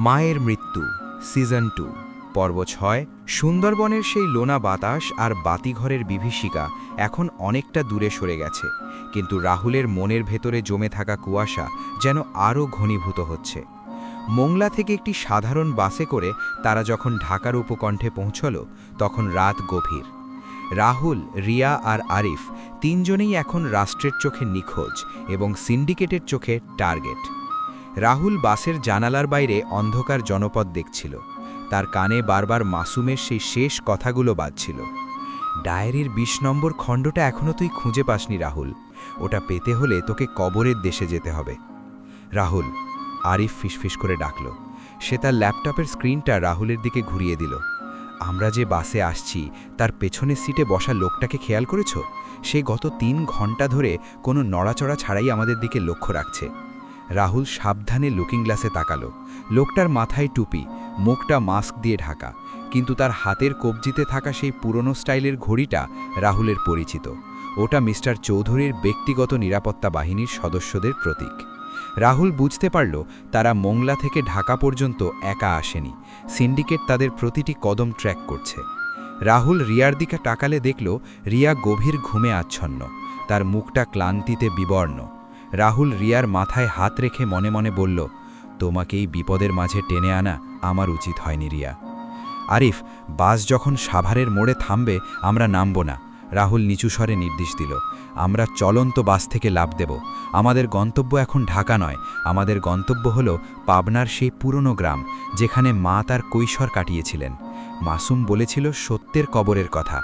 মায়ের মৃত্যু সিজন 2 পর্ব 6। সুন্দরবনের সেই লোনা বাতাস আর বাতিঘরের বিভীষিকা এখন অনেকটা দূরে সরে গেছে, কিন্তু রাহুলের মনের ভেতরে জমে থাকা কুয়াশা যেন আরও ঘনীভূত হচ্ছে। মোংলা থেকে একটি সাধারণ বাসে করে তারা যখন ঢাকার উপকণ্ঠে পৌঁছল, তখন রাত গভীর। রাহুল, রিয়া আর আরিফ তিনজনেই এখন রাষ্ট্রের চোখে নিখোঁজ এবং সিন্ডিকেটের চোখে টার্গেট। রাহুল বাসের জানালার বাইরে অন্ধকার জনপদ দেখছিল। তার কানে বারবার মাসুমের সেই শেষ কথাগুলো বাজছিল। ডায়েরির ২০ নম্বর খণ্ডটা এখনও তুই খুঁজে পাসনি রাহুল, ওটা পেতে হলে তোকে কবরের দেশে যেতে হবে। রাহুল, আরিফ ফিসফিস করে ডাকল। সে তার ল্যাপটপের স্ক্রিনটা রাহুলের দিকে ঘুরিয়ে দিল। আমরা যে বাসে আসছি তার পেছনের সিটে বসা লোকটাকে খেয়াল করেছ? সে গত ৩ ঘন্টা ধরে কোনো নড়াচড়া ছাড়াই আমাদের দিকে লক্ষ্য রাখছে। রাহুল সাবধানে লুকিং গ্লাসে তাকালো। লোকটার মাথায় টুপি, মুখটা মাস্ক দিয়ে ঢাকা, কিন্তু তার হাতের কবজিতে থাকা সেই পুরনো স্টাইলের ঘড়িটা রাহুলের পরিচিত। ওটা মিস্টার চৌধুরীর ব্যক্তিগত নিরাপত্তা বাহিনীর সদস্যদের প্রতীক। রাহুল বুঝতে পারল তারা মোংলা থেকে ঢাকা পর্যন্ত একা আসেনি, সিন্ডিকেট তাদের প্রতিটি কদম ট্র্যাক করছে। রাহুল রিয়ার দিকে তাকালে দেখল রিয়া গভীর ঘুমে আচ্ছন্ন, তার মুখটা ক্লান্তিতে বিবর্ণ। রাহুল রিয়ার মাথায় হাত রেখে মনে মনে বলল, তোমাকে এই বিপদের মাঝে টেনে আনা আমার উচিত হয়নি রিয়া। আরিফ, বাস যখন সাভারের মোড়ে থামবে আমরা নামব না, রাহুল নিচু স্বরে নির্দেশ দিল। আমরা চলন্ত বাস থেকে লাফ দেব। আমাদের গন্তব্য এখন ঢাকা নয়, আমাদের গন্তব্য হল পাবনার সেই পুরনো গ্রাম যেখানে মা তার কৈশোর কাটিয়েছিলেন। মাসুম বলেছিল সত্যের কবরের কথা।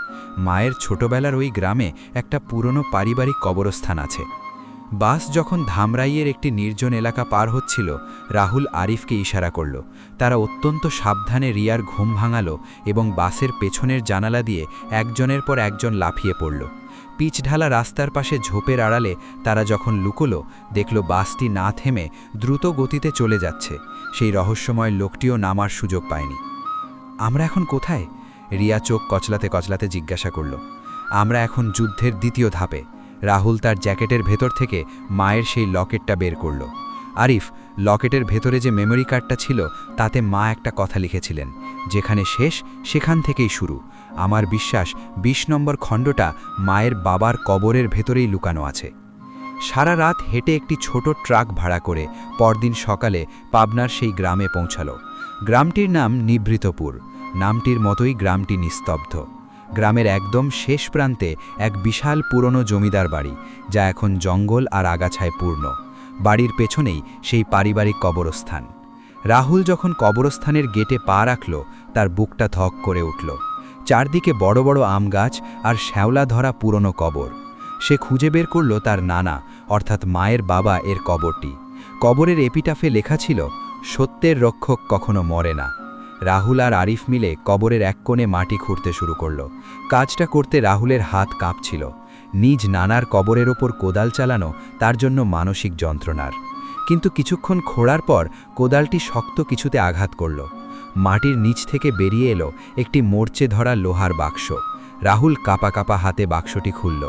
মায়ের ছোটবেলার ওই গ্রামে একটা পুরনো পারিবারিক কবরস্থান আছে। বাস যখন ধামরাইয়ের একটি নির্জন এলাকা পার হচ্ছিল, রাহুল আরিফকে ইশারা করল। তারা অত্যন্ত সাবধানে রিয়ার ঘুম ভাঙালো এবং বাসের পেছনের জানালা দিয়ে একজনের পর একজন লাফিয়ে পড়ল। পিচঢালা রাস্তার পাশে ঝোপের আড়ালে তারা যখন লুকোলো, দেখল বাসটি না থেমে দ্রুত গতিতে চলে যাচ্ছে। সেই রহস্যময় লোকটিও নামার সুযোগ পায়নি। আমরা এখন কোথায়? রিয়া চোখ কচলাতে কচলাতে জিজ্ঞাসা করল। আমরা এখন যুদ্ধের দ্বিতীয় ধাপে। রাহুল তার জ্যাকেটের ভেতর থেকে মায়ের সেই লকেটটা বের করল। আরিফ, লকেটের ভেতরে যে মেমোরি কার্ডটা ছিল তাতে মা একটা কথা লিখেছিলেন, যেখানে শেষ সেখান থেকেই শুরু। আমার বিশ্বাস ২০ নম্বর খণ্ডটা মায়ের বাবার কবরের ভেতরেই লুকানো আছে। সারা রাত হেঁটে একটি ছোট ট্রাক ভাড়া করে পরদিন সকালে পাবনার সেই গ্রামে পৌঁছালো। গ্রামটির নাম নিভৃতপুর। নামটির মতোই গ্রামটি নিস্তব্ধ। গ্রামের একদম শেষ প্রান্তে এক বিশাল পুরনো জমিদার বাড়ি, যা এখন জঙ্গল আর আগাছায় পূর্ণ। বাড়ির পেছনেই সেই পারিবারিক কবরস্থান। রাহুল যখন কবরস্থানের গেটে পা রাখল, তার বুকটা ধক করে উঠল। চারদিকে বড় বড় আম গাছ আর শ্যাওলা ধরা পুরনো কবর। সে খুঁজে বের করল তার নানা অর্থাৎ মায়ের বাবা এর কবরটি। কবরের এপিটাফে লেখা ছিল, সত্যের রক্ষক কখনো মরে না। রাহুল আর আরিফ মিলে কবরের এক কোণে মাটি খুঁড়তে শুরু করল। কাজটা করতে রাহুলের হাত কাঁপছিল। নিজ নানার কবরের ওপর কোদাল চালানো তার জন্য মানসিক যন্ত্রণার। কিন্তু কিছুক্ষণ খোঁড়ার পর কোদালটি শক্ত কিছুতে আঘাত করল। মাটির নিচ থেকে বেরিয়ে এলো একটি মরচে ধরা লোহার বাক্স। রাহুল কাঁপা কাঁপা হাতে বাক্সটি খুলল।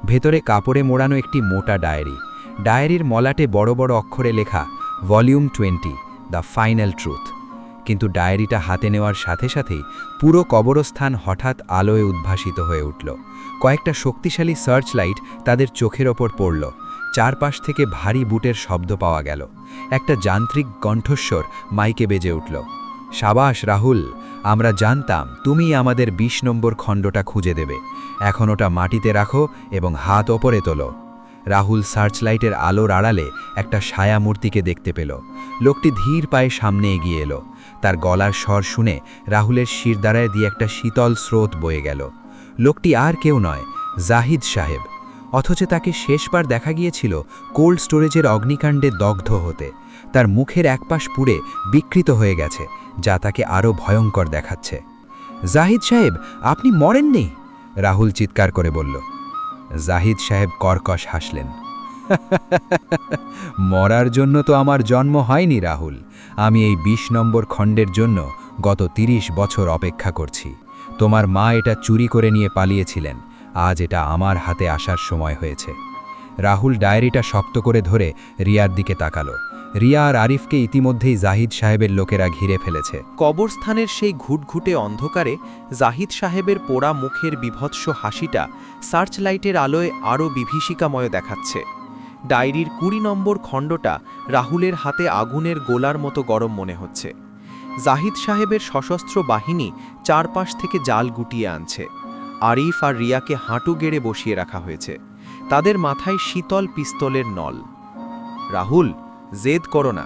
ভেতরে কাপড়ে মোড়ানো একটি মোটা ডায়েরি। ডায়েরির মলাটে বড় বড় অক্ষরে লেখা, ভলিউম 20, দ্য ফাইনাল ট্রুথ। কিন্তু ডায়েরিটা হাতে নেওয়ার সাথে সাথেই পুরো কবরস্থান হঠাৎ আলোয় উদ্ভাসিত হয়ে উঠল। কয়েকটা শক্তিশালী সার্চ লাইট তাদের চোখের ওপর পড়ল। চারপাশ থেকে ভারী বুটের শব্দ পাওয়া গেল। একটা যান্ত্রিক কণ্ঠস্বর মাইকে বেজে উঠল। সাবাস রাহুল, আমরা জানতাম তুমি আমাদের ২০ নম্বর খণ্ডটা খুঁজে দেবে। এখন ওটা মাটিতে রাখো এবং হাত ওপরে তোলো। রাহুল সার্চলাইটের আলোর আড়ালে একটা ছায়ামূর্তিকে দেখতে পেল। লোকটি ধীর পায়ে সামনে এগিয়ে এলো। তার গলার স্বর শুনে রাহুলের শিরদাঁড়ায় দিয়ে একটা শীতল স্রোত বয়ে গেল। লোকটি আর কেউ নয়, জাহিদ সাহেব। অথচ তাকে শেষবার দেখা গিয়েছিল কোল্ড স্টোরেজের অগ্নিকাণ্ডে দগ্ধ হতে। তার মুখের একপাশ পুড়ে বিকৃত হয়ে গেছে, যা তাকে আরও ভয়ঙ্কর দেখাচ্ছে। জাহিদ সাহেব, আপনি মরেননি? রাহুল চিৎকার করে বলল। জাহিদ সাহেব কর্কশ হাসলেন। মরার জন্য তো আমার জন্ম হয়নি রাহুল। আমি এই ২০ নম্বর খণ্ডের জন্য গত ৩০ বছর অপেক্ষা করছি। তোমার মা এটা চুরি করে নিয়ে পালিয়েছিলেন, আজ এটা আমার হাতে আসার সময় হয়েছে। রাহুল ডায়েরিটা শক্ত করে ধরে রিয়ার দিকে তাকালো। রিয়া আর আরিফকে ইতিমধ্যেই জাহিদ সাহেবের লোকেরা ঘিরে ফেলেছে। কবরস্থানের সেই ঘুটঘুটে অন্ধকারে জাহিদ সাহেবের পোড়া মুখের বিভৎস হাসিটা সার্চ লাইটের আলোয় আরও বিভীষিকাময় দেখাচ্ছে। ডায়েরির ২০ নম্বর খণ্ডটা রাহুলের হাতে আগুনের গোলার মতো গরম মনে হচ্ছে। জাহিদ সাহেবের সশস্ত্র বাহিনী চারপাশ থেকে জাল গুটিয়ে আনছে। আরিফ আর রিয়াকে হাঁটু গেড়ে বসিয়ে রাখা হয়েছে। তাদের মাথায় শীতল পিস্তলের নল। রাহুল, জেদ করো না।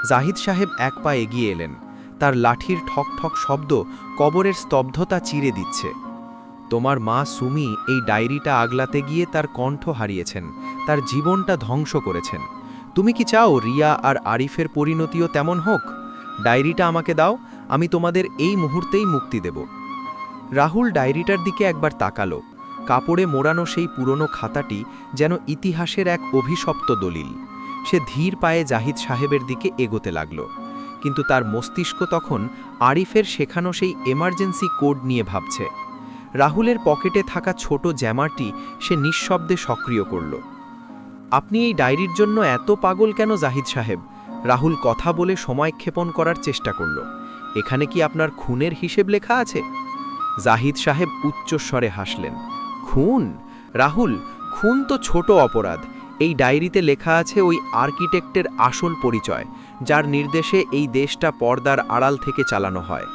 জাহিদ সাহেব এক পা এগিয়ে এলেন। তার লাঠির ঠক ঠক শব্দ কবরের স্তব্ধতা চিরে দিচ্ছে। তোমার মা সুমি এই ডায়েরিটা আগলাতে গিয়ে তার কণ্ঠ হারিয়েছেন, তার জীবনটা ধ্বংস করেছেন। তুমি কি চাও রিয়া আর আরিফের পরিণতিও তেমন হোক? ডায়েরিটা আমাকে দাও, আমি তোমাদের এই মুহূর্তেই মুক্তি দেব। রাহুল ডায়েরিটার দিকে একবার তাকালো। কাপড়ে মোড়ানো সেই পুরনো খাতাটি যেন ইতিহাসের এক অভিশপ্ত দলিল। সে ধীর পায়ে জাহিদ সাহেবের দিকে এগোতে লাগল, কিন্তু তার মস্তিষ্ক তখন আরিফের শেখানো সেই এমার্জেন্সি কোড নিয়ে ভাবছে। রাহুলের পকেটে থাকা ছোট জ্যামারটি সে নিঃশব্দে সক্রিয় করল। আপনি এই ডায়েরির জন্য এত পাগল কেন জাহিদ সাহেব? রাহুল কথা বলে সময়ক্ষেপণ করার চেষ্টা করল। এখানে কি আপনার খুনের হিসেব লেখা আছে? জাহিদ সাহেব উচ্চস্বরে হাসলেন। খুন? রাহুল, খুন তো ছোট অপরাধ। এই ডায়েরিতে লেখা আছে ওই আর্কিটেক্টের আসল পরিচয়, যার নির্দেশে এই দেশটা পর্দার আড়াল থেকে চালানো হয়।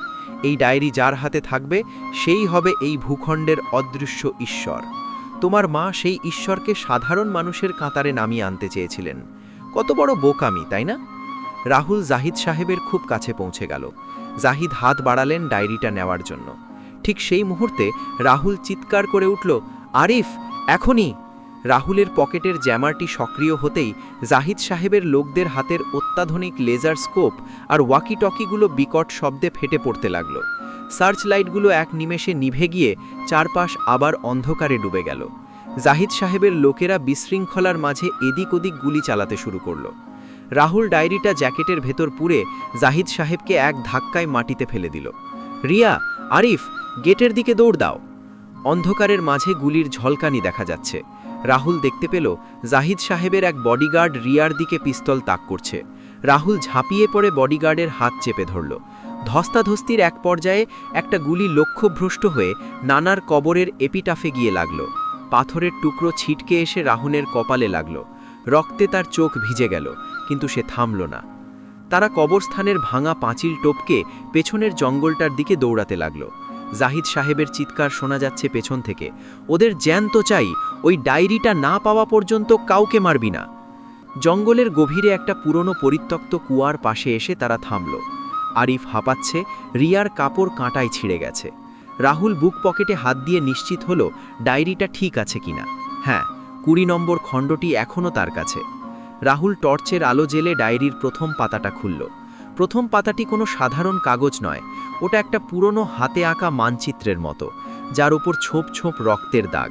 এই ডায়েরি যার হাতে থাকবে সেই হবে এই ভূখণ্ডের অদৃশ্য ঈশ্বর। তোমার মা সেই ঈশ্বরকে সাধারণ মানুষের কাতারে নামিয়ে আনতে চেয়েছিলেন। কত বড় বোকামি, তাই না? রাহুল জাহিদ সাহেবের খুব কাছে পৌঁছে গেল। জাহিদ হাত বাড়ালেন ডায়েরিটা নেওয়ার জন্য। ঠিক সেই মুহূর্তে রাহুল চিৎকার করে উঠল, আরিফ, এখনই! রাহুলের পকেটের জ্যামারটি সক্রিয় হতেই জাহিদ সাহেবের লোকদের হাতের অত্যাধুনিক লেজার স্কোপ আর ওয়াকি টকিগুলো বিকট শব্দে ফেটে পড়তে লাগল। সার্চ লাইটগুলো এক নিমেষে নিভে গিয়ে চারপাশ আবার অন্ধকারে ডুবে গেল। জাহিদ সাহেবের লোকেরা বিশৃঙ্খলার মাঝে এদিক ওদিক গুলি চালাতে শুরু করল। রাহুল ডায়েরিটা জ্যাকেটের ভেতর পুরে জাহিদ সাহেবকে এক ধাক্কায় মাটিতে ফেলে দিল। রিয়া, আরিফ, গেটের দিকে দৌড় দাও। অন্ধকারের মাঝে গুলির ঝলকানি দেখা যাচ্ছে। রাহুল দেখতে পেল জাহিদ সাহেবের এক বডিগার্ড রিয়ার দিকে পিস্তল তাক করছে। রাহুল ঝাঁপিয়ে পড়ে বডিগার্ডের হাত চেপে ধরল। ধস্তাধস্তির এক পর্যায়ে একটা গুলি লক্ষ্যভ্রষ্ট হয়ে নানার কবরের এপিটাফে গিয়ে লাগল। পাথরের টুকরো ছিটকে এসে রাহুলের কপালে লাগল। রক্তে তার চোখ ভিজে গেল, কিন্তু সে থামল না। তারা কবরস্থানের ভাঙা পাঁচিল টপকে পেছনের জঙ্গলটার দিকে দৌড়াতে লাগল। জাহিদ সাহেবের চিৎকার শোনা যাচ্ছে পেছন থেকে, ওদের জ্যান্ত চাই, ওই ডায়েরিটা না পাওয়া পর্যন্ত কাউকে মারবি না। জঙ্গলের গভীরে একটা পুরনো পরিত্যক্ত কুয়ার পাশে এসে তারা থামল। আরিফ হাঁপাচ্ছে, রিয়ার কাপড় কাঁটায় ছিঁড়ে গেছে। রাহুল বুক পকেটে হাত দিয়ে নিশ্চিত হলো ডায়েরিটা ঠিক আছে কিনা। হ্যাঁ, ২০ নম্বর খণ্ডটি এখনও তার কাছে। রাহুল টর্চের আলো জেলে ডায়েরির প্রথম পাতাটা খুলল। প্রথম পাতাটি কোনো সাধারণ কাগজ নয়, ওটা একটা পুরনো হাতে আঁকা মানচিত্রের মতো, যার উপর ছোপ ছোপ রক্তের দাগ।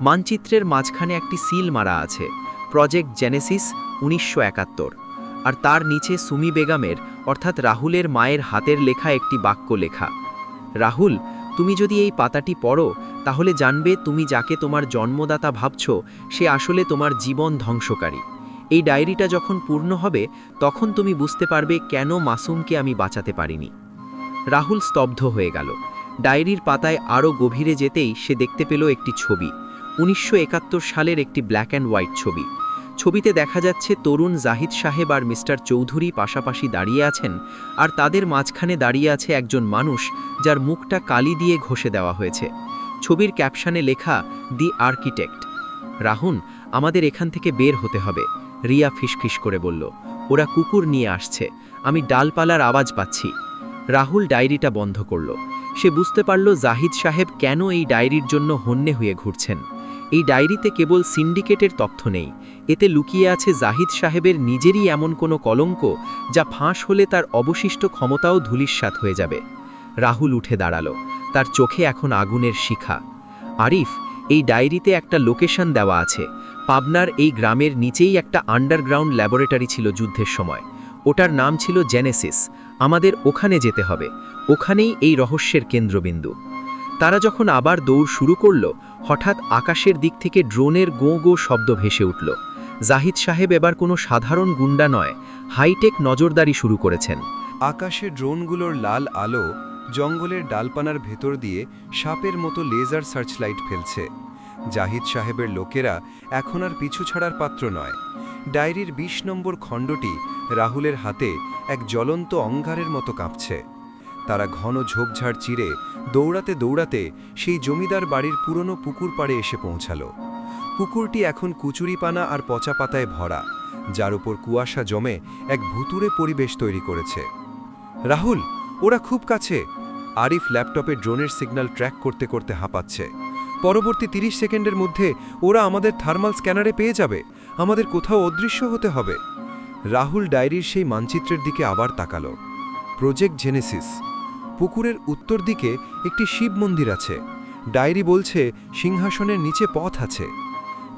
মানচিত্রের মাঝখানে একটি সিল মারা আছে, প্রজেক্ট জেনেসিস ১৯৭১, আর তার নিচে সুমি বেগমের অর্থাৎ রাহুলের মায়ের হাতের লেখা একটি বাক্য লেখা। রাহুল, তুমি যদি এই পাতাটি পড়ো তাহলে জানবে তুমি যাকে তোমার জন্মদাতা ভাবছ সে আসলে তোমার জীবন ধ্বংসকারী। এই ডায়েরিটা যখন পূর্ণ হবে তখন তুমি বুঝতে পারবে কেন মাসুমকে আমি বাঁচাতে পারিনি। রাহুল স্তব্ধ হয়ে গেল। ডায়েরির পাতায় আরও গভীরে যেতেই সে দেখতে পেল একটি ছবি, ১৯৭১ সালের একটি ব্ল্যাক অ্যান্ড হোয়াইট ছবি। ছবিতে দেখা যাচ্ছে তরুণ জাহিদ সাহেব আর মিস্টার চৌধুরী পাশাপাশি দাঁড়িয়ে আছেন, আর তাদের মাঝখানে দাঁড়িয়ে আছে একজন মানুষ যার মুখটা কালি দিয়ে ঘষে দেওয়া হয়েছে। ছবির ক্যাপশনে লেখা, দি আর্কিটেক্ট। রাহুল, আমাদের এখান থেকে বের হতে হবে, রিয়া ফিসফিস করে বলল। ওরা কুকুর নিয়ে আসছে, আমি ডালপালার আওয়াজ পাচ্ছি। রাহুল ডায়েরিটা বন্ধ করল। সে বুঝতে পারল জাহিদ সাহেব কেন এই ডায়েরির জন্য হন্যে হয়ে ঘুরছেন। এই ডায়েরিতে কেবল সিন্ডিকেটের তথ্য নেই, এতে লুকিয়ে আছে জাহিদ সাহেবের নিজেরই এমন কোনো কলঙ্ক যা ফাঁস হলে তার অবশিষ্ট ক্ষমতাও ধূলিসাৎ হয়ে যাবে। রাহুল উঠে দাঁড়ালো, তার চোখে এখন আগুনের শিখা। আরিফ, এই ডায়েরিতে একটা লোকেশন দেওয়া আছে। পাবনার এই গ্রামের নিচেই একটা আন্ডারগ্রাউন্ড ল্যাবরেটরি ছিল যুদ্ধের সময়, ওটার নাম ছিল জেনেসিস। আমাদের ওখানে যেতে হবে, ওখানেই এই রহস্যের কেন্দ্রবিন্দু। তারা যখন আবার দৌড় শুরু করল, হঠাৎ আকাশের দিক থেকে ড্রোনের গোঁ গোঁ শব্দ ভেসে উঠল। জাহিদ সাহেব এবার কোনো সাধারণ গুন্ডা নয়, হাইটেক নজরদারি শুরু করেছেন। আকাশে ড্রোনগুলোর লাল আলো জঙ্গলের ডালপানার ভেতর দিয়ে সাপের মতো লেজার সার্চলাইট ফেলছে। জাহিদ সাহেবের লোকেরা এখন আর পিছু ছাড়ার পাত্র নয়। ডায়েরির ২০ নম্বর খণ্ডটি রাহুলের হাতে এক জ্বলন্ত অঙ্গারের মতো কাঁপছে। তারা ঘন ঝোপঝাড় চিরে দৌড়াতে দৌড়াতে সেই জমিদার বাড়ির পুরনো পুকুর পাড়ে এসে পৌঁছালো। পুকুরটি এখন কুচুরিপানা আর পচা পাতায় ভরা, যার উপর কুয়াশা জমে এক ভুতুড়ে পরিবেশ তৈরি করেছে। রাহুল, ওরা খুব কাছে। আরিফ ল্যাপটপে ড্রোনের সিগন্যাল ট্র্যাক করতে করতে হাঁপাচ্ছে। পরবর্তী ৩০ সেকেন্ডের মধ্যে ওরা আমাদের থার্মাল স্ক্যানারে পেয়ে যাবে। আমাদের কোথাও অদৃশ্য হতে হবে। রাহুল ডায়েরির সেই মানচিত্রের দিকে আবার তাকালো। Project Genesis. পুকুরের উত্তর দিকে একটি শিব মন্দির আছে। ডায়েরি বলছে সিংহাসনের নিচে পথ আছে।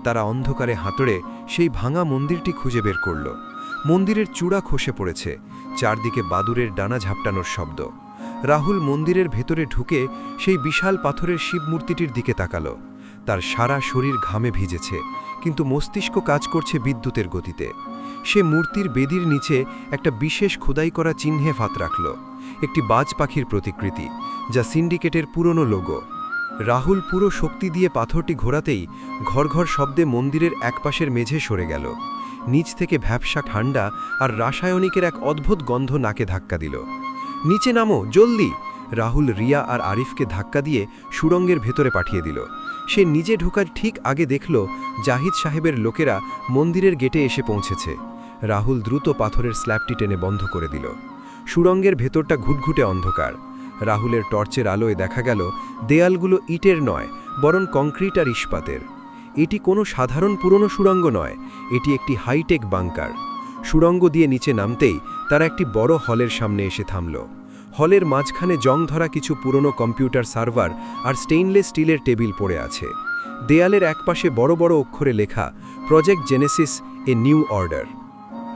তারা অন্ধকারে হাতড়ে সেই ভাঙা মন্দিরটি খুঁজে বের করল। মন্দিরের চূড়া খসে পড়েছে, চারদিকে বাদুরের ডানা ঝাপটানোর শব্দ। রাহুল মন্দিরের ভেতরে ঢুকে সেই বিশাল পাথরের শিব মূর্তিটির দিকে তাকালো। তার সারা শরীর ঘামে ভিজেছে, কিন্তু মস্তিষ্ক কাজ করছে বিদ্যুতের গতিতে। সে মূর্তির বেদির নিচে একটা বিশেষ খোদাই করা চিহ্নে ফাত রাখল, একটি বাজ পাখির প্রতিকৃতি, যা সিন্ডিকেটের পুরনো লোগো। রাহুল পুরো শক্তি দিয়ে পাথরটি ঘোরাতেই ঘর ঘর শব্দে মন্দিরের একপাশের মেঝে সরে গেল। নিচ থেকে ভ্যাপসা ঠান্ডা আর রাসায়নিকের এক অদ্ভুত গন্ধ নাকে ধাক্কা দিল। নিচে নামো, জলদি! রাহুল রিয়া আর আরিফকে ধাক্কা দিয়ে সুড়ঙ্গের ভেতরে পাঠিয়ে দিল। সে নিজে ঢোকার ঠিক আগে দেখল জাহিদ সাহেবের লোকেরা মন্দিরের গেটে এসে পৌঁছেছে। রাহুল দ্রুত পাথরের স্ল্যাবটি টেনে বন্ধ করে দিল। সুড়ঙ্গের ভেতরটা ঘুটঘুটে অন্ধকার। রাহুলের টর্চের আলোয় দেখা গেল দেয়ালগুলো ইটের নয়, বরং কংক্রিট আর ইস্পাতের। এটি কোনো সাধারণ পুরনো সুড়ঙ্গ নয়, এটি একটি হাইটেক বাংকার। সুড়ঙ্গ দিয়ে নিচে নামতেই তারা একটি বড় হলের সামনে এসে থামল। হলের মাঝখানে জং ধরা কিছু পুরনো কম্পিউটার সার্ভার আর স্টেইনলেস স্টিলের টেবিল পড়ে আছে। দেয়ালের একপাশে বড় বড় অক্ষরে লেখা, project Genesis, a new order.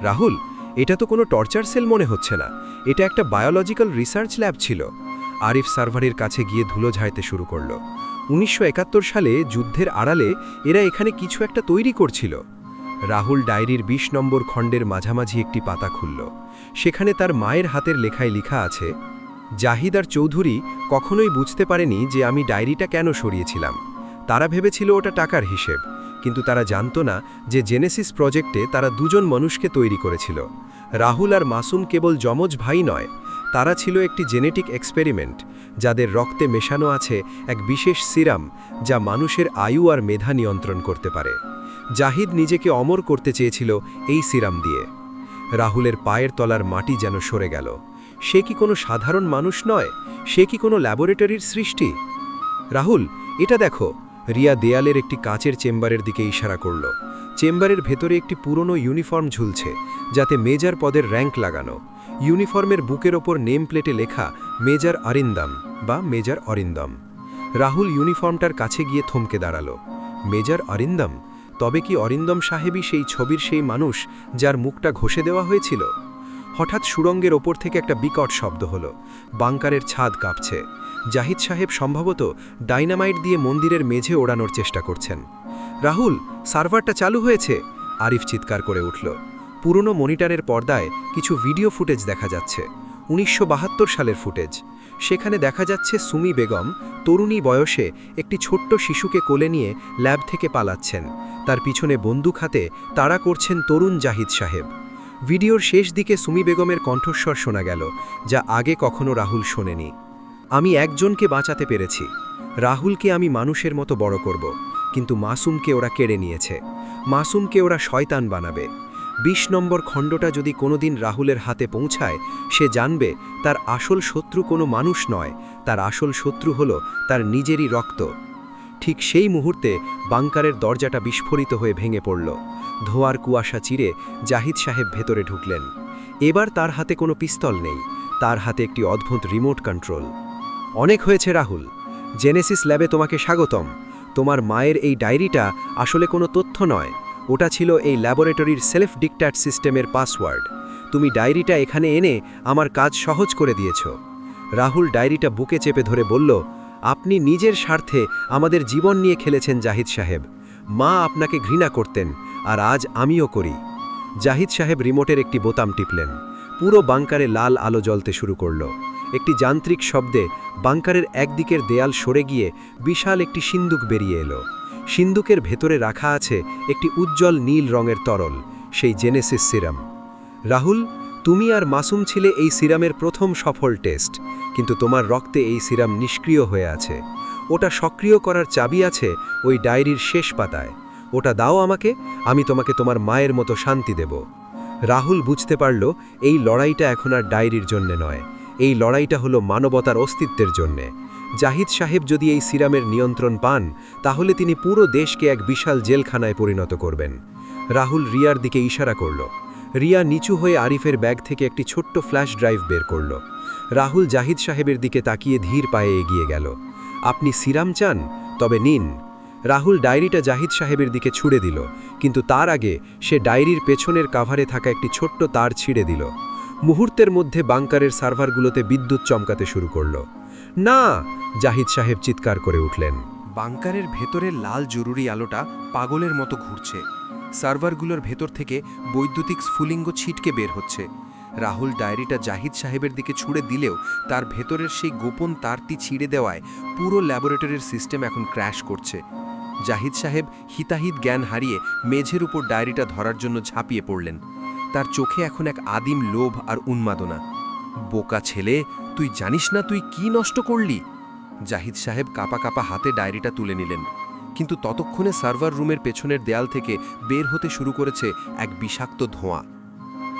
Rahul, এটা তো কোনো টর্চার সেল মনে হচ্ছে না, এটা একটা বায়োলজিক্যাল রিসার্চ ল্যাব ছিল। আরিফ সার্ভারের কাছে গিয়ে ধুলো ঝাড়তে শুরু করল। ১৯৭১ সালে যুদ্ধের আড়ালে এরা এখানে কিছু একটা তৈরি করছিল। রাহুল ডায়েরির ২০ নম্বর খণ্ডের মাঝামাঝি একটি পাতা খুলল। সেখানে তার মায়ের হাতের লেখায় লেখা আছে, জাহিদ আর চৌধুরী কখনোই বুঝতে পারেনি যে আমি ডায়েরিটা কেন সরিয়েছিলাম। তারা ভেবেছিল ওটা টাকার হিসেব, কিন্তু তারা জানতো না যে জেনেসিস প্রজেক্টে তারা দুজন মানুষকে তৈরি করেছিল। রাহুল আর মাসুম কেবল যমজ ভাই নয়, তারা ছিল একটি জেনেটিক এক্সপেরিমেন্ট, যাদের রক্তে মেশানো আছে এক বিশেষ সিরাম, যা মানুষের আয়ু আর মেধা নিয়ন্ত্রণ করতে পারে। জাহিদ নিজেকে অমর করতে চেয়েছিল এই সিরাম দিয়ে। রাহুলের পায়ের তলার মাটি যেন সরে গেল। সে কি কোনো সাধারণ মানুষ নয়, সে কি কোনো ল্যাবরেটরির সৃষ্টি? রাহুল, এটা দেখো। রিয়া দেয়ালের একটি কাঁচের চেম্বারের দিকে ইশারা করল। চেম্বারের ভেতরে একটি পুরনো ইউনিফর্ম ঝুলছে, যাতে মেজর পদের র্যাঙ্ক লাগানো। ইউনিফর্মের বুকের ওপর নেম প্লেটে লেখা মেজর অরিন্দম বা মেজর অরিন্দম। রাহুল ইউনিফর্মটার কাছে গিয়ে থমকে দাঁড়ালো। মেজর অরিন্দম? তবে কি অরিন্দম সাহেবই সেই ছবির সেই মানুষ যার মুখটা ঘষে দেওয়া হয়েছিল? হঠাৎ সুড়ঙ্গের ওপর থেকে একটা বিকট শব্দ হলো। বাংকারের ছাদ কাঁপছে। জাহিদ সাহেব সম্ভবত ডাইনামাইট দিয়ে মন্দিরের মেঝে ওড়ানোর চেষ্টা করছেন। রাহুল, সার্ভারটা চালু হয়েছে! আরিফ চিৎকার করে উঠল। পুরনো মনিটরের পর্দায় কিছু ভিডিও ফুটেজ দেখা যাচ্ছে। ১৯৭২ সালের ফুটেজ। সেখানে দেখা যাচ্ছে সুমি বেগম তরুণী বয়সে একটি ছোট্ট শিশুকে কোলে নিয়ে ল্যাব থেকে পালাচ্ছেন। তার পিছনে বন্দুক হাতে তাড়া করছেন তরুণ জাহিদ সাহেব। ভিডিওর শেষ দিকে সুমি বেগমের কণ্ঠস্বর শোনা গেল, যা আগে কখনো রাহুল শোনেনি। আমি একজনকে বাঁচাতে পেরেছি। রাহুলকে আমি মানুষের মতো বড় করব, কিন্তু মাসুমকে ওরা কেড়ে নিয়েছে। মাসুমকে ওরা শয়তান বানাবে। ২০ নম্বর খণ্ডটা যদি কোনোদিন রাহুলের হাতে পৌঁছায়, সে জানবে তার আসল শত্রু কোনো মানুষ নয়, তার আসল শত্রু হলো তার নিজেরই রক্ত। ঠিক সেই মুহূর্তে বাংকারের দরজাটা বিস্ফোরিত হয়ে ভেঙে পড়ল। ধোঁয়ার কুয়াশা চিরে জাহিদ সাহেব ভেতরে ঢুকলেন। এবার তার হাতে কোনো পিস্তল নেই, তার হাতে একটি অদ্ভুত রিমোট কন্ট্রোল। অনেক হয়েছে রাহুল, জেনেসিস ল্যাবে তোমাকে স্বাগতম। তোমার মায়ের এই ডায়েরিটা আসলে কোনো তথ্য নয়, ওটা ছিল এই ল্যাবরেটরির সেলফ ডিকট্যাট সিস্টেমের পাসওয়ার্ড। তুমি ডায়েরিটা এখানে এনে আমার কাজ সহজ করে দিয়েছ। রাহুল ডায়েরিটা বুকে চেপে ধরে বলল, আপনি নিজের স্বার্থে আমাদের জীবন নিয়ে খেলেছেন জাহিদ সাহেব। মা আপনাকে ঘৃণা করতেন, আর আজ আমিও করি। জাহিদ সাহেব রিমোটের একটি বোতাম টিপলেন। পুরো বাংকারে লাল আলো জ্বলতে শুরু করল। একটি যান্ত্রিক শব্দে বাংকারের একদিকের দেয়াল সরে গিয়ে বিশাল একটি সিন্দুক বেরিয়ে এলো। সিন্দুকের ভেতরে রাখা আছে একটি উজ্জ্বল নীল রঙের তরল, সেই জেনেসিস সিরাম। রাহুল, তুমি আর মাসুম ছিলে এই সিরামের প্রথম সফল টেস্ট, কিন্তু তোমার রক্তে এই সিরাম নিষ্ক্রিয় হয়ে আছে। ওটা সক্রিয় করার চাবি আছে ওই ডায়েরির শেষ পাতায়। ওটা দাও আমাকে, আমি তোমাকে তোমার মায়ের মতো শান্তি দেব। রাহুল বুঝতে পারল এই লড়াইটা এখন আর ডায়েরির জন্যে নয়, এই লড়াইটা হলো মানবতার অস্তিত্বের জন্যে। জাহিদ সাহেব যদি এই সিরামের নিয়ন্ত্রণ পান, তাহলে তিনি পুরো দেশকে এক বিশাল জেলখানায় পরিণত করবেন। রাহুল রিয়ার দিকে ইশারা করল। রিয়া নিচু হয়ে আরিফের ব্যাগ থেকে একটি ছোট্ট ফ্ল্যাশ ড্রাইভ বের করল। রাহুল জাহিদ সাহেবের দিকে তাকিয়ে ধীর পায়ে এগিয়ে গেল। আপনি সিরাম চান? তবে নিন। রাহুল ডায়েরিটা জাহিদ সাহেবের দিকে ছুড়ে দিল, কিন্তু তার আগে সে ডায়েরির পেছনের কাভারে থাকা একটি ছোট্ট তার ছিঁড়ে দিল। মুহূর্তের মধ্যে বাংকারের সার্ভারগুলোতে বিদ্যুৎ চমকাতে শুরু করল। না! জাহিদ সাহেব চিৎকার করে উঠলেন। বাংকারের ভেতরের লাল জরুরি আলোটা পাগলের মতো ঘুরছে। সার্ভারগুলোর ভেতর থেকে বৈদ্যুতিক স্ফুলিঙ্গ ছিটকে বের হচ্ছে। রাহুল ডায়েরিটা জাহিদ সাহেবের দিকে ছুড়ে দিলেও তার ভেতরের সেই গোপন তারটি ছিঁড়ে দেওয়ায় পুরো ল্যাবরেটরির সিস্টেম এখন ক্র্যাশ করছে। জাহিদ সাহেব হিতাহিত জ্ঞান হারিয়ে মেঝের উপর ডায়েরিটা ধরার জন্য ঝাঁপিয়ে পড়লেন। তার চোখে এখন এক আদিম লোভ আর উন্মাদনা। বোকা ছেলে, তুই জানিস না তুই কি নষ্ট করলি? জাহিদ সাহেব কাঁপা কাঁপা হাতে ডায়েরিটা তুলে নিলেন, কিন্তু ততক্ষণে সার্ভার রুমের পেছনের দেয়াল থেকে বের হতে শুরু করেছে এক বিষাক্ত ধোঁয়া।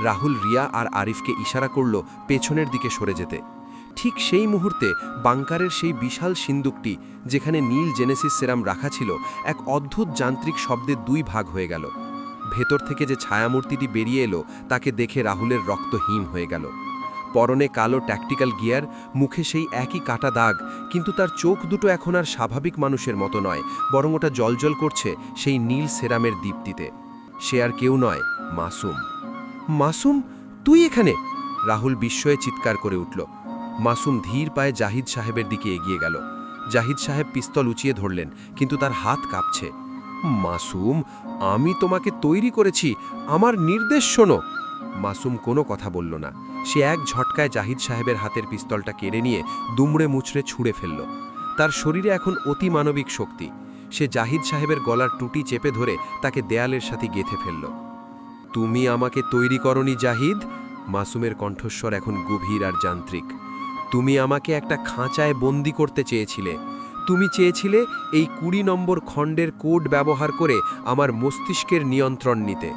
রাহুল রিয়া আর আরিফকে ইশারা করল পেছনের দিকে সরে যেতে। ঠিক সেই মুহূর্তে বাংকারের সেই বিশাল সিন্দুকটি, যেখানে নীল জেনেসিস সেরাম রাখা ছিল, এক অদ্ভুত যান্ত্রিক শব্দে দুই ভাগ হয়ে গেল। ভেতর থেকে যে ছায়ামূর্তিটি বেরিয়ে এলো তাকে দেখে রাহুলের রক্ত হিম হয়ে গেল। পরনে কালো ট্যাকটিক্যাল গিয়ার, মুখে সেই একই কাটা দাগ, কিন্তু তার চোখ দুটো এখন আর স্বাভাবিক মানুষের মতো নয়, বরং ওটা জ্বলজ্বল করছে সেই নীল সেরামের দীপ্তিতে। সে আর কেউ নয়, মাসুম। মাসুম, তুই এখানে? রাহুল বিস্ময়ে চিৎকার করে উঠল। মাসুম ধীর পায়ে জাহিদ সাহেবের দিকে এগিয়ে গেল। জাহিদ সাহেব পিস্তল উঁচিয়ে ধরলেন, কিন্তু তার হাত কাঁপছে। মাসুম, আমি তোমাকে তৈরি করেছি, আমার নির্দেশ শোনো। মাসুম কোনো কথা বলল না। সে এক ঝটকায় জাহিদ সাহেবের হাতের পিস্তলটা কেড়ে নিয়ে দুমড়ে মুচড়ে ছুঁড়ে ফেলল। তার শরীরে এখন অতিমানবিক শক্তি। সে জাহিদ সাহেবের গলার টুটি চেপে ধরে তাকে দেয়ালের সাথে গেঁথে ফেলল। তুমি আমাকে তৈরি করনি জাহিদ। মাসুমের কণ্ঠস্বর এখন গভীর আর যান্ত্রিক। তুমি আমাকে একটা খাঁচায় বন্দি করতে চেয়েছিলে। তুমি চেয়েছিলে এই ২০ নম্বর খণ্ডের কোড ব্যবহার করে আমার মস্তিষ্কের নিয়ন্ত্রণ নিতে।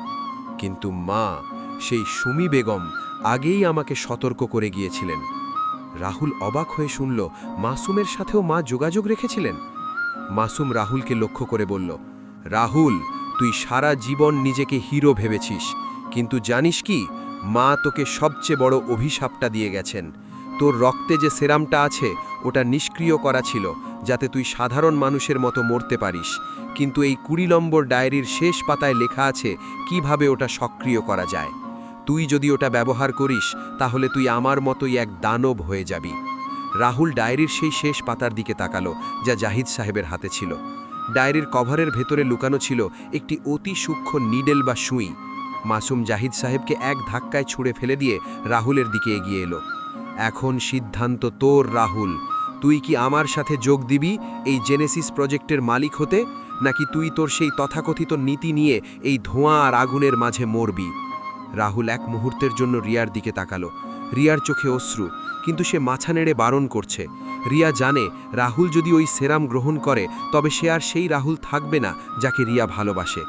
কিন্তু মা, সেই সুমি বেগম আগেই আমাকে সতর্ক করে গিয়েছিলেন। রাহুল অবাক হয়ে শুনল, মাসুমের সাথেও মা যোগাযোগ রেখেছিলেন। মাসুম রাহুলকে লক্ষ্য করে বলল, রাহুল, তুই সারা জীবন নিজেকে হিরো ভেবেছিস, কিন্তু জানিস কি, মা তোকে সবচেয়ে বড় অভিশাপটা দিয়ে গেছেন। তোর রক্তে যে সেরামটা আছে ওটা নিষ্ক্রিয় করা ছিল, যাতে তুই সাধারণ মানুষের মতো মরতে পারিস, কিন্তু এই ২০ নম্বর ডায়েরির শেষ পাতায় লেখা আছে কিভাবে ওটা সক্রিয় করা যায়। তুই যদি ওটা ব্যবহার করিস, তাহলে তুই আমার মতোই এক দানব হয়ে যাবি। রাহুল ডায়েরির সেই শেষ পাতার দিকে তাকালো, যা জাহিদ সাহেবের হাতে ছিল। ডায়েরির কভারের ভেতরে লুকানো ছিল একটি অতি সূক্ষ্ম নিডেল বা সুই। মাসুম জাহিদ সাহেবকে এক ধাক্কায় ছুঁড়ে ফেলে দিয়ে রাহুলের দিকে এগিয়ে এলো। এখন সিদ্ধান্ত তোর রাহুল, তুই কি আমার সাথে যোগ দিবি এই জেনেসিস প্রজেক্টের মালিক হতে, নাকি তুই তোর সেই তথাকথিত নীতি নিয়ে এই ধোঁয়া আর আগুনের মাঝে মরবি? রাহুল এক মুহূর্তের জন্য রিয়ার দিকে তাকালো। রিয়ার চোখে অশ্রু, কিন্তু সে মাথা নেড়ে বারণ করছে। রিয়া জানে রাহুল যদি ওই সেরাম গ্রহণ করে, তবে সে আর সেই রাহুল থাকবে না যাকে রিয়া ভালোবাসে।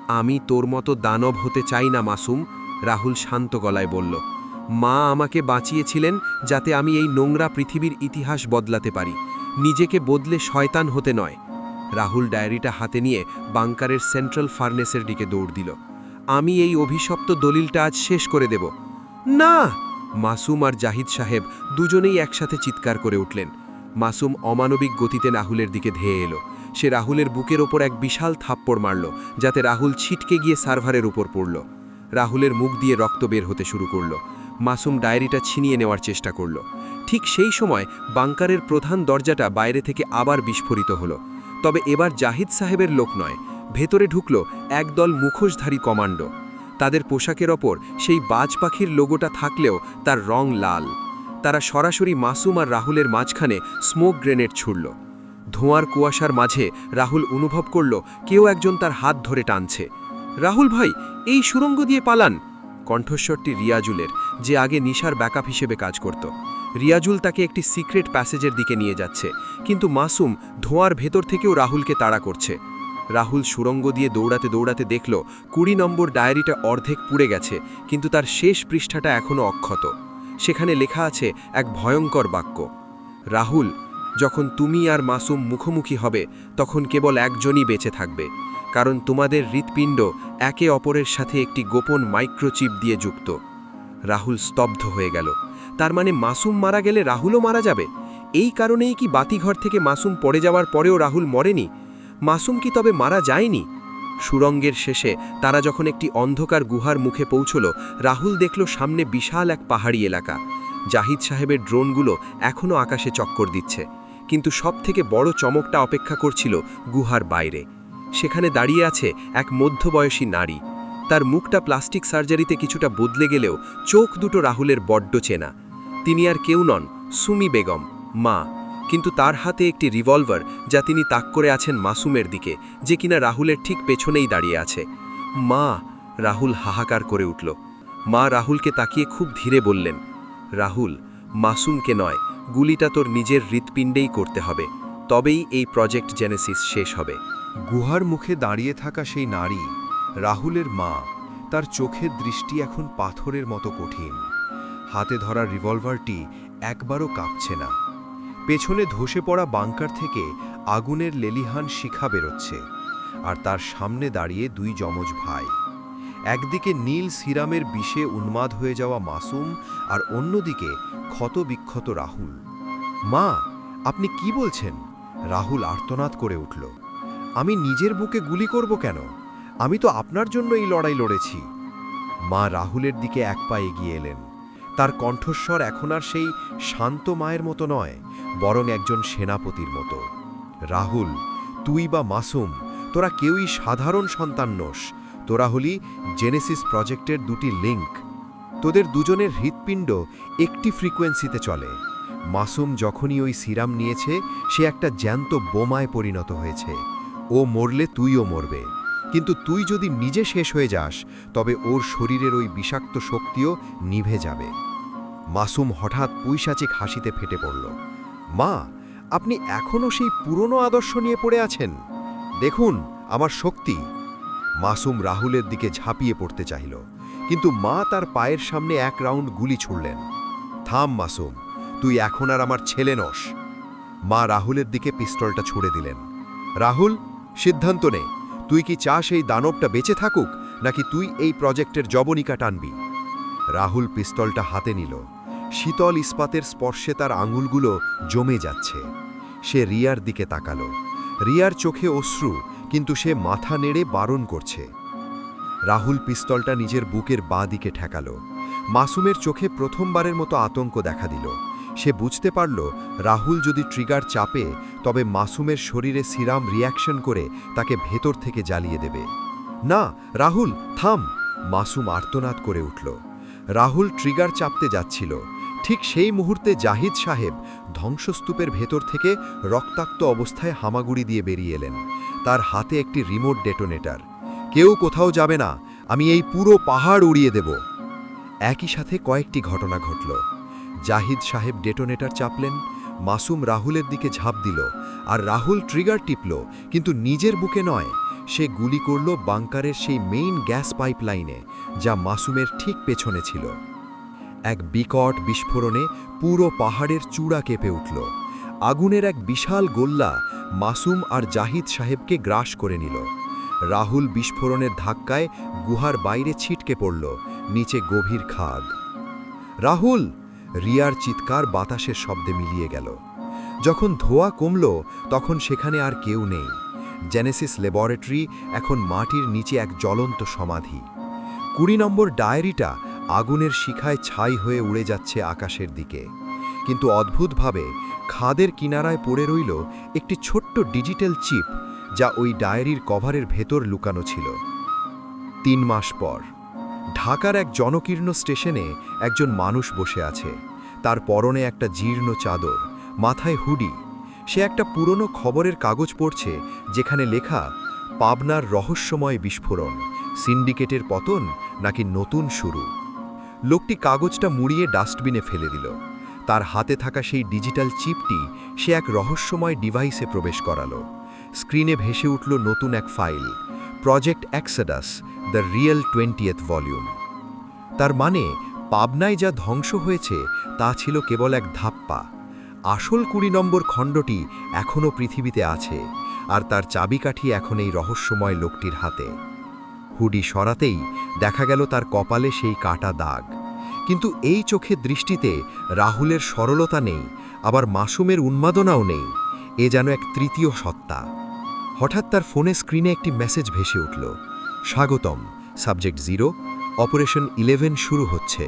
আমি তোর মতো দানব হতে চাই না মাসুম, রাহুল শান্ত গলায় বলল। মা আমাকে বাঁচিয়েছিলেন যাতে আমি এই নোংরা পৃথিবীর ইতিহাস বদলাতে পারি, নিজেকে বদলে শয়তান হতে নয়। রাহুল ডায়েরিটা হাতে নিয়ে বাংকারের সেন্ট্রাল ফার্নেসের দিকে দৌড় দিল। আমি এই অভিশপ্ত দলিলটা আজ শেষ করে দেব। না! মাসুম আর জাহিদ সাহেব দুজনেই একসাথে চিৎকার করে উঠলেন। মাসুম অমানবিক গতিতে রাহুলের দিকে ধেয়ে এলো। সে রাহুলের বুকের ওপর এক বিশাল থাপ্পড় মারল, যাতে রাহুল ছিটকে গিয়ে সার্ভারের উপর পড়ল। রাহুলের মুখ দিয়ে রক্ত বের হতে শুরু করল। মাসুম ডায়েরিটা ছিনিয়ে নেওয়ার চেষ্টা করল। ঠিক সেই সময় বাংকারের প্রধান দরজাটা বাইরে থেকে আবার বিস্ফোরিত হলো। তবে এবার জাহিদ সাহেবের লোক নয়, ভেতরে ঢুকল একদল মুখোশধারী কমান্ডো। তাদের পোশাকের ওপর সেই বাজ পাখির লোগোটা থাকলেও তার রং লাল। তারা সরাসরি মাসুম আর রাহুলের মাঝখানে স্মোক গ্রেনেড ছুড়ল। ধোঁয়ার কুয়াশার মাঝে রাহুল অনুভব করল কেউ একজন তার হাত ধরে টানছে। রাহুল ভাই, এই সুড়ঙ্গ দিয়ে পালান। কণ্ঠস্বরটি রিয়াজুলের, যে আগে নিশার ব্যাকআপ হিসেবে কাজ করত। রিয়াজুল তাকে একটি সিক্রেট প্যাসেজের দিকে নিয়ে যাচ্ছে, কিন্তু মাসুম ধোঁয়ার ভেতর থেকেও রাহুলকে তাড়া করছে। রাহুল সুড়ঙ্গ দিয়ে দৌড়াতে দৌড়াতে দেখল 20 নম্বর ডায়েরিটা অর্ধেক পুড়ে গেছে, কিন্তু তার শেষ পৃষ্ঠাটা এখনও অক্ষত। সেখানে লেখা আছে এক ভয়ঙ্কর বাক্য, রাহুল, যখন তুমি আর মাসুম মুখোমুখি হবে তখন কেবল একজনই বেঁচে থাকবে, কারণ তোমাদের হৃৎপিণ্ড একে অপরের সাথে একটি গোপন মাইক্রোচিপ দিয়ে যুক্ত। রাহুল স্তব্ধ হয়ে গেল। তার মানে মাসুম মারা গেলে রাহুলও মারা যাবে? এই কারণেই কি বাতিঘর থেকে মাসুম পড়ে যাওয়ার পরেও রাহুল মরেনি? মাসুম কি তবে মারা যায়নি? সুড়ঙ্গের শেষে তারা যখন একটি অন্ধকার গুহার মুখে পৌঁছল, রাহুল দেখল সামনে বিশাল এক পাহাড়ি এলাকা। জাহিদ সাহেবের ড্রোনগুলো এখনও আকাশে চক্কর দিচ্ছে, কিন্তু সবথেকে বড় চমকটা অপেক্ষা করছিল গুহার বাইরে। সেখানে দাঁড়িয়ে আছে এক মধ্যবয়সী নারী। তার মুখটা প্লাস্টিক সার্জারিতে কিছুটা বদলে গেলেও চোখ দুটো রাহুলের বড্ড চেনা। তিনি আর কেউ নন, সুমি বেগম, মা। কিন্তু তার হাতে একটি রিভলভার, যা তিনি তাক করে আছেন মাসুমের দিকে, যে কিনা রাহুলের ঠিক পেছনেই দাঁড়িয়ে আছে। মা! রাহুল হাহাকার করে উঠল। মা রাহুলকে তাকিয়ে খুব ধীরে বললেন, রাহুল, মাসুমকে নয়, গুলিটা তোর নিজের হৃৎপিণ্ডেই করতে হবে, তবেই এই প্রজেক্ট জেনেসিস শেষ হবে। গুহার মুখে দাঁড়িয়ে থাকা সেই নারী, রাহুলের মা। তার চোখের দৃষ্টি এখন পাথরের মতো কঠিন। হাতে ধরা রিভলভারটি একবারও কাঁপছে না। পেছনে ধসে পড়া বাংকার থেকে আগুনের লেলিহান শিখা বেরোচ্ছে, আর তার সামনে দাঁড়িয়ে দুই যমজ ভাই। একদিকে নীল সিরামের বিষে উন্মাদ হয়ে যাওয়া মাসুম, আর অন্যদিকে ক্ষতবিক্ষত রাহুল। মা, আপনি কি বলছেন? রাহুল আর্তনাদ করে উঠল। আমি নিজের বুকে গুলি করব কেন? আমি তো আপনার জন্য এই লড়াই লড়েছি। মা রাহুলের দিকে এক পা এগিয়ে এলেন। তার কণ্ঠস্বর এখন আর সেই শান্ত মায়ের মতো নয়, বরং একজন সেনাপতির মতো। রাহুল, তুই বা মাসুম, তোরা কেউই সাধারণ সন্তান নোস। তোরা হলি জেনেসিস প্রজেক্টের দুটি লিঙ্ক। তোদের দুজনের হৃৎপিণ্ড একটি ফ্রিকোয়েন্সিতে চলে। মাসুম যখনই ওই সিরাম নিয়েছে, সে একটা জ্যান্ত বোমায় পরিণত হয়েছে। ও মরলে তুইও মরবে, কিন্তু তুই যদি নিজে শেষ হয়ে যাস, তবে ওর শরীরের ওই বিষাক্ত শক্তিও নিভে যাবে। মাসুম হঠাৎ পৈশাচিক হাসিতে ফেটে পড়ল। মা, আপনি এখনও সেই পুরনো আদর্শ নিয়ে পড়ে আছেন? দেখুন আমার শক্তি। মাসুম রাহুলের দিকে ঝাঁপিয়ে পড়তে চাইল, কিন্তু মা তার পায়ের সামনে এক রাউন্ড গুলি ছুড়লেন। থাম মাসুম, তুই এখন আর আমার ছেলে নস। মা রাহুলের দিকে পিস্তলটা ছুড়ে দিলেন। রাহুল, সিদ্ধান্ত নে, তুই কি চাস এই দানবটা বেঁচে থাকুক, নাকি তুই এই প্রজেক্টের জবনিকা টানবি? রাহুল পিস্তলটা হাতে নিল। শীতল ইস্পাতের স্পর্শে তার আঙুলগুলো জমে যাচ্ছে। সে রিয়ার দিকে তাকালো। রিয়ার চোখে অশ্রু, কিন্তু সে মাথা নেড়ে বারণ করছে। রাহুল পিস্তলটা নিজের বুকের বাঁ দিকে ঠেকালো। মাসুমের চোখে প্রথমবারের মতো আতঙ্ক দেখা দিল। সে বুঝতে পারল, রাহুল যদি ট্রিগার চাপে, তবে মাসুমের শরীরে সিরাম রিয়াকশন করে তাকে ভেতর থেকে জ্বালিয়ে দেবে। না, রাহুল থাম! মাসুম আর্তনাদ করে উঠল। রাহুল ট্রিগার চাপতে যাচ্ছিল। ঠিক সেই মুহূর্তে জাহিদ সাহেব ধ্বংসস্তূপের ভেতর থেকে রক্তাক্ত অবস্থায় হামাগুড়ি দিয়ে বেরিয়ে এলেন। তার হাতে একটি রিমোট ডেটোনেটর। কেউ কোথাও যাবে না, আমি এই পুরো পাহাড় উড়িয়ে দেব। একই সাথে কয়েকটি ঘটনা ঘটল। জাহিদ সাহেব ডেটোনেটর চাপলেন, মাসুম রাহুলের দিকে ঝাঁপ দিল, আর রাহুল ট্রিগার টিপল, কিন্তু নিজের বুকে নয়। সে গুলি করল বাংকারের সেই মেইন গ্যাস পাইপলাইনে, যা মাসুমের ঠিক পেছনে ছিল। এক বিকট বিস্ফোরণে পুরো পাহাড়ের চূড়া কেঁপে উঠল। আগুনের এক বিশাল গোল্লা মাসুম আর জাহিদ সাহেবকে গ্রাস করে নিল। রাহুল বিস্ফোরণের ধাক্কায় গুহার বাইরে ছিটকে পড়ল, নিচে গভীর খাদ। রাহুল! রিয়ার চিৎকার বাতাসের শব্দে মিলিয়ে গেল। যখন ধোঁয়া কমল, তখন সেখানে আর কেউ নেই। জেনেসিস ল্যাবরেটরি এখন মাটির নিচে এক জ্বলন্ত সমাধি। 20 নম্বর ডায়েরিটা আগুনের শিখায় ছাই হয়ে উড়ে যাচ্ছে আকাশের দিকে, কিন্তু অদ্ভুতভাবে খাদের কিনারায় পড়ে রইল একটি ছোট্ট ডিজিটাল চিপ, যা ওই ডায়েরির কভারের ভেতর লুকানো ছিল। 3 মাস পর ঢাকার এক জনকীর্ণ স্টেশনে একজন মানুষ বসে আছে। তার পরনে একটা জীর্ণ চাদর, মাথায় হুডি। সে একটা পুরনো খবরের কাগজ পড়ছে, যেখানে লেখা পাবনার রহস্যময় বিস্ফোরণ, সিন্ডিকেটের পতন নাকি নতুন শুরু। লোকটি কাগজটা মুড়িয়ে ডাস্টবিনে ফেলে দিল। তার হাতে থাকা সেই ডিজিটাল চিপটি সে এক রহস্যময় ডিভাইসে প্রবেশ করালো। স্ক্রিনে ভেসে উঠল নতুন এক file, project Exodus, the real 20th volume. তার মানে পাবনায় যা ধ্বংস হয়েছে তা ছিল কেবল এক ধাপ্পা। আসল 20 নম্বর খণ্ডটি এখনও পৃথিবীতে আছে, আর তার চাবিকাঠি এখন এই রহস্যময় লোকটির হাতে। হুডি সরাতেই দেখা গেল তার কপালে সেই কাটা দাগ। কিন্তু এই চোখের দৃষ্টিতে রাহুলের সরলতা নেই, আবার মাসুমের উন্মাদনাও নেই। এ যেন এক তৃতীয় সত্তা। হঠাৎ তার ফোনে স্ক্রিনে একটি মেসেজ ভেসে উঠল, স্বাগতম, সাবজেক্ট 0, অপারেশন 11 শুরু হচ্ছে।